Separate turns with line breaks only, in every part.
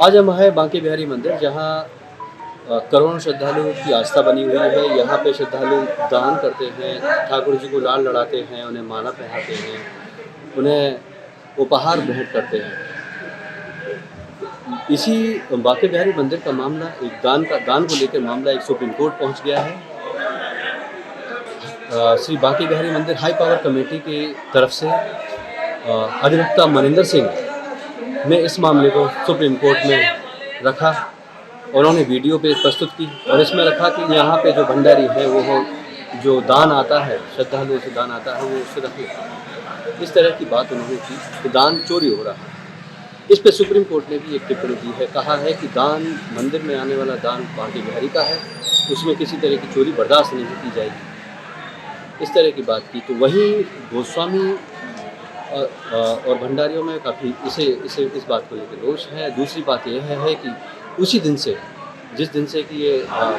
आज हम हैं बांके बिहारी मंदिर, जहाँ करोड़ों श्रद्धालुओं की आस्था बनी हुई है। यहाँ पे श्रद्धालु दान करते हैं, ठाकुर जी को लाल लड़ाते हैं, उन्हें माला पहनाते हैं, उन्हें उपहार भेंट करते हैं। इसी बांके बिहारी मंदिर का मामला, एक दान को लेकर मामला एक सुप्रीम कोर्ट पहुँच गया है। श्री बांके बिहारी मंदिर हाई पावर कमेटी की तरफ से अधिवक्ता मनिंदर सिंह ने इस मामले को सुप्रीम कोर्ट में रखा। उन्होंने वीडियो पे प्रस्तुत की और इसमें रखा कि यहाँ पे जो भंडारी है वो जो दान आता है, श्रद्धालुओं से दान आता है, वो उससे रखे। इस तरह की बात उन्होंने की कि दान चोरी हो रहा है। इस पे सुप्रीम कोर्ट ने भी एक टिप्पणी दी है, कहा है कि दान, मंदिर में आने वाला दान बांके बिहारी का है, उसमें किसी तरह की चोरी बर्दाश्त नहीं की जाएगी। इस तरह की बात की। तो वहीं गोस्वामी और भंडारियों में काफ़ी इस बात को लेकर रोष है। दूसरी बात यह है कि उसी दिन से, जिस दिन से कि ये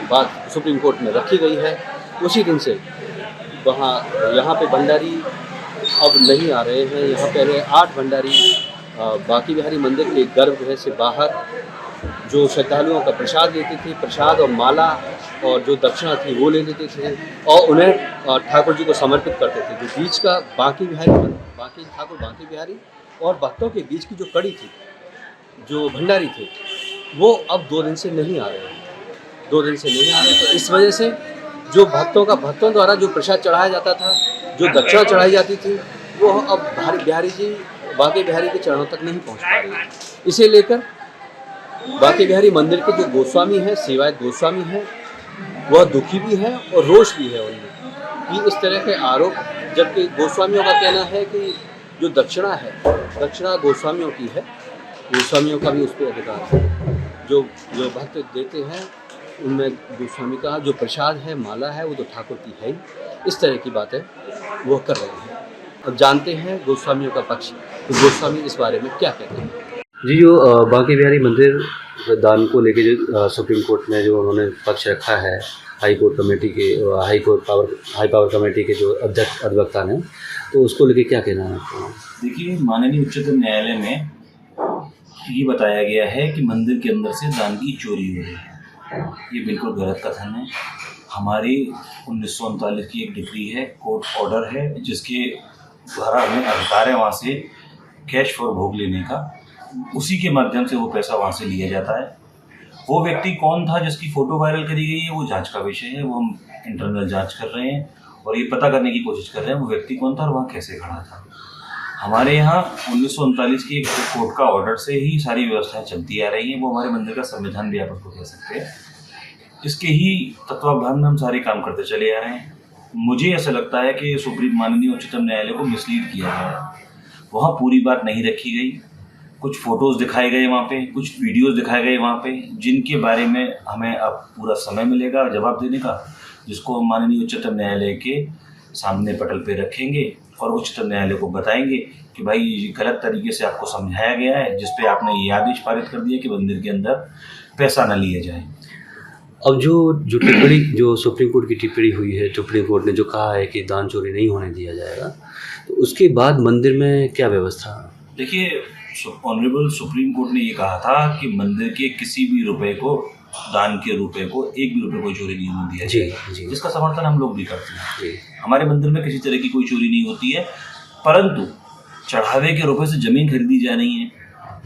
बात सुप्रीम कोर्ट में रखी गई है, उसी दिन से यहाँ पे भंडारी अब नहीं आ रहे हैं। यहाँ पहले 8 भंडारी बांके बिहारी मंदिर के गर्भगृह से बाहर जो श्रद्धालुओं का प्रसाद लेते थे, प्रसाद और माला और जो दक्षिणा थी वो ले लेते थे और उन्हें ठाकुर जी को समर्पित करते थे। जो बीच का ठाकुर बांके बिहारी और भक्तों के बीच की जो कड़ी थी, जो भंडारी थे, वो अब 2 दिन से नहीं आ रहे हैं। 2 दिन से नहीं आ रहे, तो इस वजह से जो भक्तों द्वारा जो प्रसाद चढ़ाया जाता था, जो दक्षिणा चढ़ाई जाती थी, वो अब बांके बिहारी के चरणों तक नहीं पहुँच पा रही है। इसे लेकर बांके बिहारी मंदिर के जो गोस्वामी हैं, सेवायत गोस्वामी हैं, वह दुखी भी है और रोष भी है उनमें कि इस तरह के आरोप, जबकि गोस्वामियों का कहना है कि जो दक्षिणा है, दक्षिणा गोस्वामियों की है, गोस्वामियों का भी उस पर अधिकार है। जो भक्त देते हैं उनमें गोस्वामी का जो प्रसाद है, माला है, वो तो ठाकुर की है ही। इस तरह की बातें वो कर रहे हैं। अब जानते हैं गोस्वामियों का पक्ष, तो गोस्वामी इस बारे में क्या कहते हैं। जी, जो बांके बिहारी मंदिर दान को लेके जो सुप्रीम कोर्ट में जो उन्होंने पक्ष रखा है, हाई पावर कमेटी के जो अध्यक्ष अधिवक्ता ने, तो उसको लेके क्या कहना है आपको?
देखिए, माननीय उच्चतम न्यायालय में ये बताया गया है कि मंदिर के अंदर से दान की चोरी हो रही है। ये बिल्कुल गलत कथन है। हमारी 1939 की एक डिक्री है, कोर्ट ऑर्डर है, जिसके द्वारा हमें अधिकार है वहाँ से कैश फॉर भोग लेने का। उसी के माध्यम से वो पैसा वहाँ से लिया जाता है। वो व्यक्ति कौन था जिसकी फ़ोटो वायरल करी गई है, वो जांच का विषय है। वो हम इंटरनल जांच कर रहे हैं और ये पता करने की कोशिश कर रहे हैं वो व्यक्ति कौन था और वहाँ कैसे खड़ा था। हमारे यहाँ 1939 की एक कोर्ट का ऑर्डर से ही सारी व्यवस्थाएं चलती आ रही हैं। वो हमारे मंदिर का संविधान भी आप उसको कह सकते हैं। इसके ही तत्वावधान में हम सारे काम करते चले आ रहे हैं। मुझे ऐसा लगता है कि माननीय उच्चतम न्यायालय को मिसलीड किया गया है। वहाँ पूरी बात नहीं रखी गई। कुछ फ़ोटोज़ दिखाए गए वहाँ पे, कुछ वीडियोज़ दिखाए गए वहाँ पे, जिनके बारे में हमें अब पूरा समय मिलेगा जवाब देने का, जिसको हम माननीय उच्चतम न्यायालय के सामने पटल पे रखेंगे और उच्चतम न्यायालय को बताएंगे कि भाई ये गलत तरीके से आपको समझाया गया है, जिस पे आपने ये आदेश पारित कर दिया कि मंदिर के अंदर पैसा न लिए जाए।
अब जो टिप्पणी, जो सुप्रीम कोर्ट की टिप्पणी हुई है, सुप्रीम कोर्ट ने जो कहा है कि दान चोरी नहीं होने दिया जाएगा, तो उसके बाद मंदिर में क्या व्यवस्था?
देखिए, ऑनरेबल सुप्रीम कोर्ट ने ये कहा था कि मंदिर के किसी भी रुपए को, दान के रुपए को, एक भी रुपए को चोरी नहीं होने दिया जाए, जिसका समर्थन हम लोग भी करते हैं। हमारे मंदिर में किसी तरह की कोई चोरी नहीं होती है, परंतु चढ़ावे के रुपए से ज़मीन खरीदी जा रही है,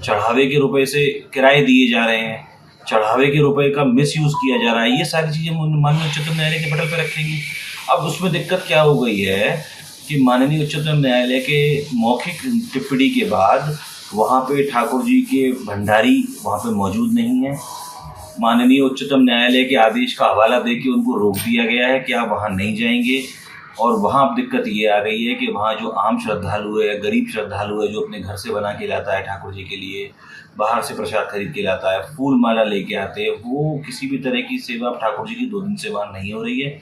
चढ़ावे के रुपए से किराए दिए जा रहे हैं, चढ़ावे के रुपए का मिसयूज़ किया जा रहा है। ये सारी चीज़ें माननीय उच्चतम न्यायालय के पटल पर रखेंगे। अब उसमें दिक्कत क्या हो गई है कि माननीय उच्चतम न्यायालय के मौखिक टिप्पणी के बाद वहाँ पे ठाकुर जी के भंडारी वहाँ पे मौजूद नहीं है। माननीय उच्चतम न्यायालय के आदेश का हवाला दे के उनको रोक दिया गया है कि आप वहाँ नहीं जाएंगे। और वहाँ अब दिक्कत ये आ गई है कि वहाँ जो आम श्रद्धालु है, गरीब श्रद्धालु है, जो अपने घर से बना के लाता है ठाकुर जी के लिए, बाहर से प्रसाद खरीद के लाता है, फूल माला लेके आते हैं, वो किसी भी तरह की सेवा ठाकुर जी की 2 दिन से वहाँ नहीं हो रही है,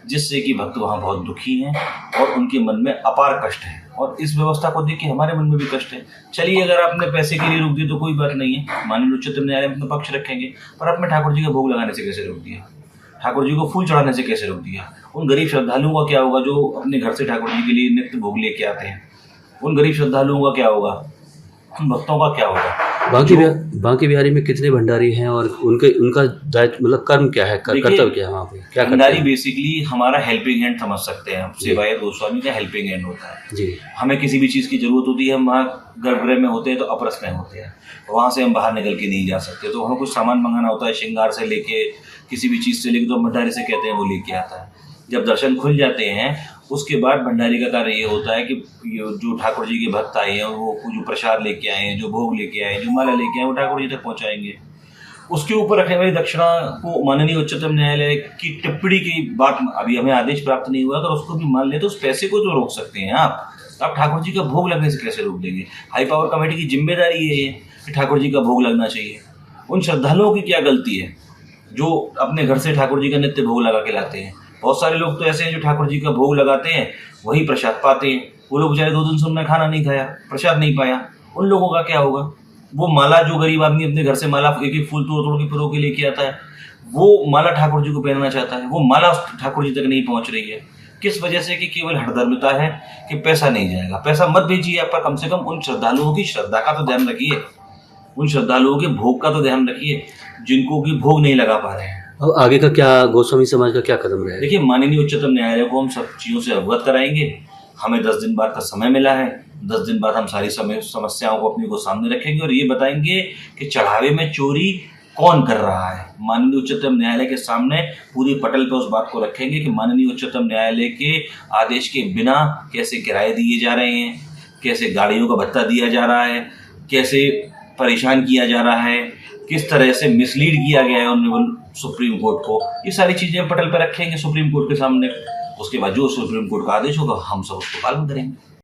जिससे कि भक्त वहाँ बहुत दुखी हैं और उनके मन में अपार कष्ट है। और इस व्यवस्था को देख के हमारे मन में भी कष्ट है। चलिए, अगर आपने पैसे के लिए रोक दिया तो कोई बात नहीं है, माननीय उच्चतम न्यायालय में अपना पक्ष रखेंगे, पर आपने ठाकुर जी का भोग लगाने से कैसे रोक दिया? ठाकुर जी को फूल चढ़ाने से कैसे रोक दिया? उन गरीब श्रद्धालुओं का क्या होगा जो अपने घर से ठाकुर जी के लिए नित्य भोग लेके आते हैं? उन गरीब श्रद्धालुओं का क्या होगा? उन भक्तों का क्या होगा?
बांके बिहारी में कितने भंडारी हैं और उनका दायित्व मतलब कर्म क्या है, कर्तव्य क्या है वहाँ पे, क्या करते
भंडारी
हैं?
बेसिकली हमारा हेल्पिंग हैंड समझ सकते हैं आप। सेवायत गोस्वामी का हेल्पिंग हैंड होता है
जी
हमें किसी भी चीज़ की ज़रूरत होती है, हम वहाँ गर्भगृह में होते हैं तो अपरस में होते हैं, वहाँ से हम बाहर निकल के नहीं जा सकते, तो हमें कुछ सामान मंगाना होता है श्रृंगार से लेके किसी भी चीज़ से लेके, तो हम भंडारी से कहते हैं वो लेके आता है। जब दर्शन खुल जाते हैं उसके बाद भंडारी का कार्य ये होता है कि जो ठाकुर जी के भक्त आए हैं वो जो प्रसाद लेके आए हैं, जो भोग लेके आए हैं, जो माला लेके आए हैं, वो ठाकुर जी तक पहुँचाएंगे। उसके ऊपर रखने वाली दक्षिणा को माननीय उच्चतम न्यायालय की टिप्पणी की बात, अभी हमें आदेश प्राप्त नहीं हुआ, अगर उसको भी मान ले तो उस पैसे को तो रोक सकते हैं आप ठाकुर जी का भोग लगने से कैसे रोक देंगे? हाई पावर कमेटी की जिम्मेदारी ये है कि ठाकुर जी का भोग लगना चाहिए। उन श्रद्धालुओं की क्या गलती है जो अपने घर से ठाकुर जी का नित्य भोग लगा के लाते हैं? बहुत सारे लोग तो ऐसे हैं जो ठाकुर जी का भोग लगाते हैं, वही प्रसाद पाते हैं। वो लोग बेचारे 2 दिन से उन्होंने खाना नहीं खाया, प्रसाद नहीं पाया, उन लोगों का क्या होगा? वो माला जो गरीब आदमी अपने घर से माला एक एक फूल तोड़ तोड़ के पिरो के लेके आता है, वो माला ठाकुर जी को पहनाना चाहता है, वो माला ठाकुर जी तक नहीं पहुंच रही है। किस वजह से? कि केवल हठधर्मिता है कि पैसा नहीं जाएगा। पैसा मत भेजिए आप, पर कम से कम उन श्रद्धालुओं की श्रद्धा का तो ध्यान रखिए, उन श्रद्धालुओं के भोग का तो ध्यान रखिए जिनको कि भोग नहीं लगा पा रहे हैं।
अब आगे का क्या गोस्वामी समाज का क्या कदम रहेगा?
देखिए, माननीय उच्चतम न्यायालय को हम सब चीज़ों से अवगत कराएंगे। हमें 10 दिन बाद का समय मिला है, 10 दिन बाद हम सारी समस्याओं को अपनी को सामने रखेंगे और ये बताएंगे कि चढ़ावे में चोरी कौन कर रहा है। माननीय उच्चतम न्यायालय के सामने पूरी पटल पर उस बात को रखेंगे कि माननीय उच्चतम न्यायालय के आदेश के बिना कैसे किराए दिए जा रहे हैं, कैसे गाड़ियों का भत्ता दिया जा रहा है, कैसे परेशान किया जा रहा है, किस तरह से मिसलीड किया गया है ऑनरेबल सुप्रीम कोर्ट को। ये सारी चीज़ें पटल पर रखेंगे सुप्रीम कोर्ट के सामने। उसके बाद जो सुप्रीम कोर्ट का आदेश होगा हम सब उसको पालन करेंगे।